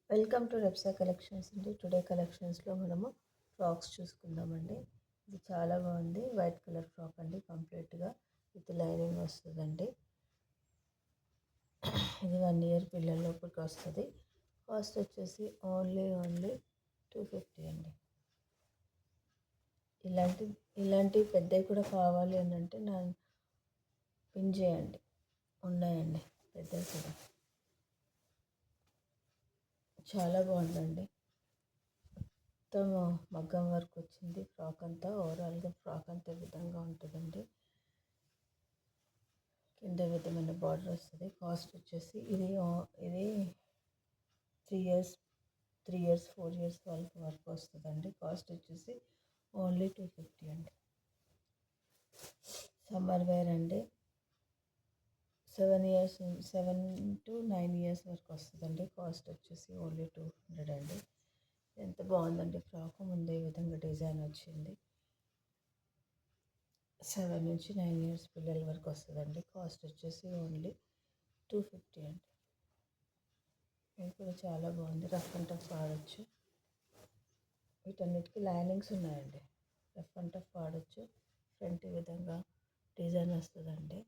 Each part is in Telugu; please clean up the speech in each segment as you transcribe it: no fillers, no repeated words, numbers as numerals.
వెల్కమ్ టు రెప్సా కలెక్షన్స్ అండి. టుడే కలెక్షన్స్లో మనము ఫ్రాక్స్ చూసుకుందామండి. ఇది చాలా బాగుంది. వైట్ కలర్ ఫ్రాక్ అండి. కంప్లీట్గా విత్ లైనింగ్ వస్తుందండి. ఇది 1 ఇయర్ పిల్లల లోపలికి వస్తుంది. కాస్ట్ వచ్చేసి ఓన్లీ 250 అండి. ఇలాంటి పెద్దవి కూడా కావాలి అని అంటే నా పిన్ చేయండి, ఉన్నాయండి పెద్దవి కూడా. చాలా బాగుందండి. మొత్తం మగ్గం వర్క్ వచ్చింది ఫ్రాక్ అంతా. ఓవరాల్గా ఫ్రాక్ అంతా విధంగా ఉంటుందండి. కింద విధమైన బార్డర్ వస్తుంది. కాస్ట్ వచ్చేసి ఇది 3 ఇయర్స్ 4 ఇయర్స్ వాళ్ళకి వర్క్ వస్తుందండి. కాస్ట్ వచ్చేసి ఓన్లీ 250 అండి. సమ్మర్ వేర్ అండి. 7 to 9 ఇయర్స్ వరకు వస్తుందండి. కాస్ట్ వచ్చేసి ఓన్లీ 200 అండి. ఎంత బాగుందండి ఫ్రాక్. ముందు ఈ విధంగా డిజైన్ వచ్చింది. 7 నుంచి 9 ఇయర్స్ పిల్లల వరకు వస్తుందండి. కాస్ట్ వచ్చేసి ఓన్లీ 250 అండి. ఇది కూడా చాలా బాగుంది. రఫ్ అండ్ టఫ్ వాడచ్చు. వీటన్నిటికీ లైనింగ్స్ ఉన్నాయండి. రఫ్ అండ్ టఫ్ వాడచ్చు. ఫ్రంట్ ఈ విధంగా డిజైన్ వస్తుందండి.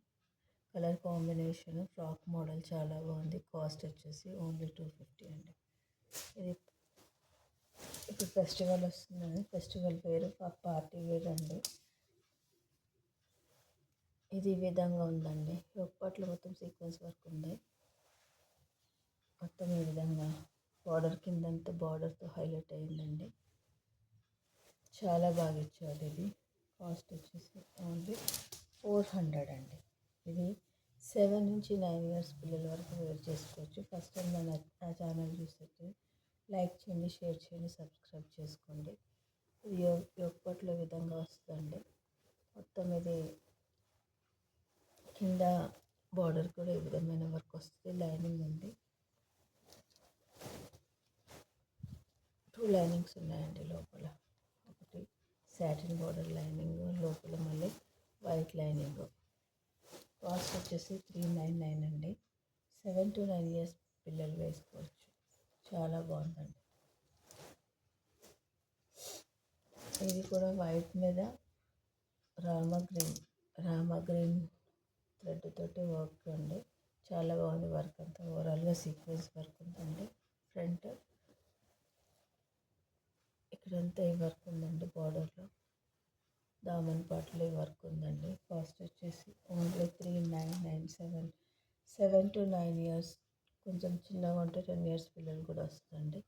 కలర్ కాంబినేషన్ ఫ్రాక్ మోడల్ చాలా బాగుంది. కాస్ట్ వచ్చేసి ఓన్లీ 250 అండి. ఇది ఇప్పుడు ఫెస్టివల్ వస్తుందండి. ఫెస్టివల్ వేరు పార్టీ వేర్ అండి. ఇది ఈ విధంగా ఉందండి. ఒక్కట్లో మొత్తం సీక్వెన్స్ వర్క్ ఉంది. మొత్తం ఈ విధంగా బార్డర్ కిందంతా బార్డర్తో హైలైట్ అయిందండి. చాలా బాగా ఇచ్చాడు. ఇది కాస్ట్ వచ్చేసి ఓన్లీ 400 అండి. ఇది 7 నుంచి 9 ఇయర్స్ పిల్లల వరకు వేర్ చేసుకోవచ్చు. ఫస్ట్ టైం నా ఛానల్ చూస్తే లైక్ చేయండి, షేర్ చేయండి, సబ్స్క్రైబ్ చేసుకోండి. ఇది ఒక్కట్లో విధంగా వస్తుందండి. మొత్తం ఇది కింద బార్డర్ కూడా ఈ విధమైన వర్క్ వస్తుంది. లైనింగ్ ఉంది. 2 లైనింగ్స్ ఉన్నాయండి లోపల. ఒకటి సాటిన్ బార్డర్ లైనింగ్, లోపల మళ్ళీ వైట్ లైనింగ్. కాస్ట్ వచ్చేసి 399 అండి. 7 to 9 ఇయర్స్ పిల్లలు వేసుకోవచ్చు. చాలా బాగుందండి. ఇది కూడా వైట్ మీద రామా గ్రీన్ థ్రెడ్ తోటి వర్క్ అండి. చాలా బాగుంది వర్క్ అంతా. ఓవరాల్గా సీక్వెన్స్ వర్క్ ఉందండి. ఫ్రంట్ ఇక్కడంతా ఈ వర్క్ ఉందండి. బార్డర్లో దామన్ పాటలో ఈ వర్క్ ఉందండి. కాస్ట్ వచ్చేసి ఓన్లీ 3997. 7 to 9 ఇయర్స్, కొంచెం చిన్నగా ఉంటే 10 ఇయర్స్ పిల్లలు కూడా వస్తుందండి.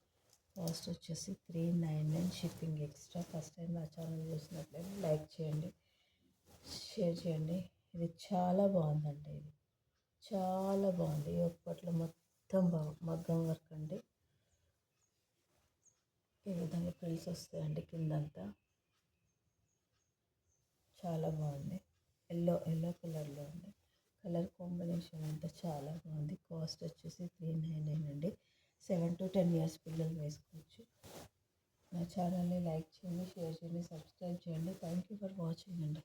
కాస్ట్ వచ్చేసి 399. Shipping extra. ఫస్ట్ టైం నా ఛానల్ చూసినట్లయితే లైక్ చేయండి, షేర్ చేయండి. ఇది చాలా బాగుందండి. ఇది చాలా బాగుంది. ఒక్కట్లో మొత్తం మగ్గం వర్క్ అండి. ఈ విధంగా ఫ్రిల్స్ వస్తాయండి కిందంతా. చాలా బాగుంది. ఎల్లో కలర్లో ఉంది. కలర్ కాంబినేషన్ అంతా చాలా బాగుంది. కాస్ట్ వచ్చేసి 399 అండి. 7 to 10 ఇయర్స్ పిల్లలు వేసుకోవచ్చు. నా ఛానల్ని లైక్ చేయండి, షేర్ చేయండి, సబ్స్క్రైబ్ చేయండి. థ్యాంక్ యూ ఫర్ వాచింగ్ అండి.